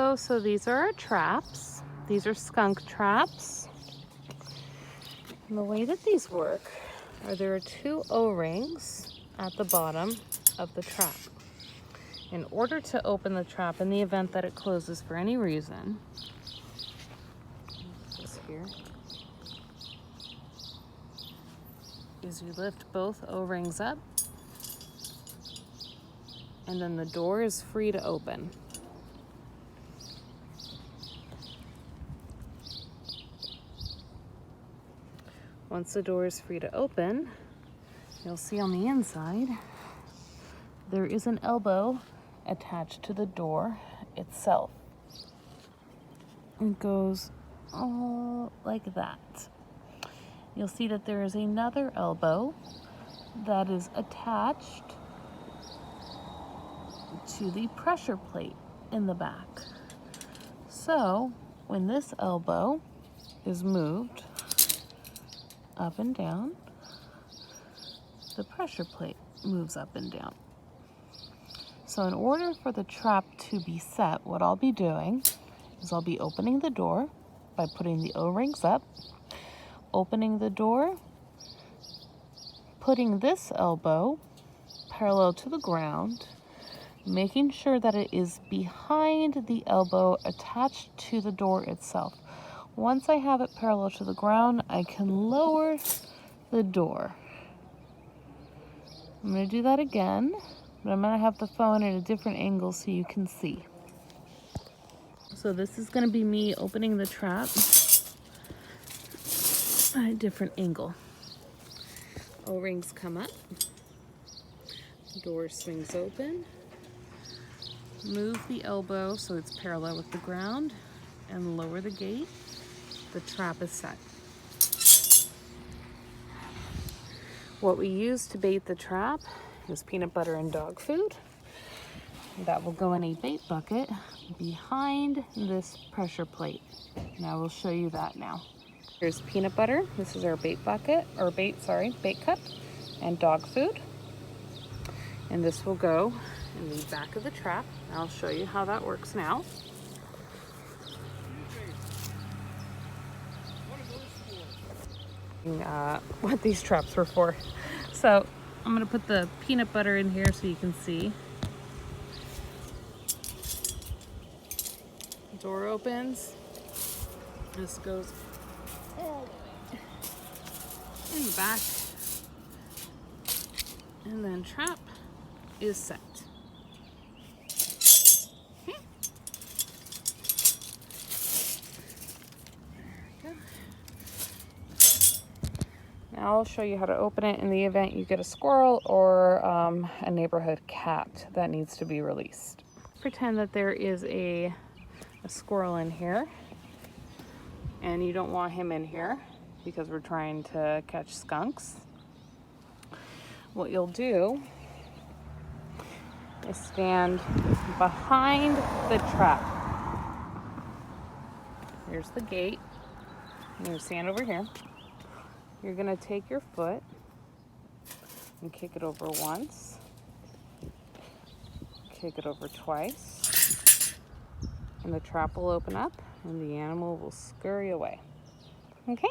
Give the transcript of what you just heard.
Hello, so these are our traps. These are skunk traps. And the way that these work are there are two O-rings at the bottom of the trap. In order to open the trap, in the event that it closes for any reason, this here, is you lift both O-rings up, and then the door is free to open. Once the door is free to open, you'll see on the inside, there is an elbow attached to the door itself. It goes all like that. You'll see that there is another elbow that is attached to the pressure plate in the back. So when this elbow is moved up and down, the pressure plate moves up and down. So in order for the trap to be set, what I'll be doing is I'll be opening the door by putting the O-rings up, opening the door, putting this elbow parallel to the ground, making sure that it is behind the elbow attached to the door itself. Once I have it parallel to the ground, I can lower the door. I'm going to do that again, but I'm going to have the phone at a different angle so you can see. So this is going to be me opening the trap at a different angle. O-rings come up, door swings open, move the elbow so it's parallel with the ground, and lower the gate. The trap is set. What we use to bait the trap is peanut butter and dog food. That will go in a bait bucket behind this pressure plate. And I will show you that now. Here's peanut butter. This is our bait bucket, or bait cup, and dog food. And this will go in the back of the trap. I'll show you how that works now. What these traps were for. So I'm going to put the peanut butter in here so you can see. The door opens. This goes all the way in the back. And then trap is set. Now I'll show you how to open it in the event you get a squirrel or a neighborhood cat that needs to be released. Pretend that there is a squirrel in here, and you don't want him in here because we're trying to catch skunks. What you'll do is stand behind the trap. Here's the gate. You're going to stand over here. You're going to take your foot and kick it over once, kick it over twice, and the trap will open up and the animal will scurry away. Okay?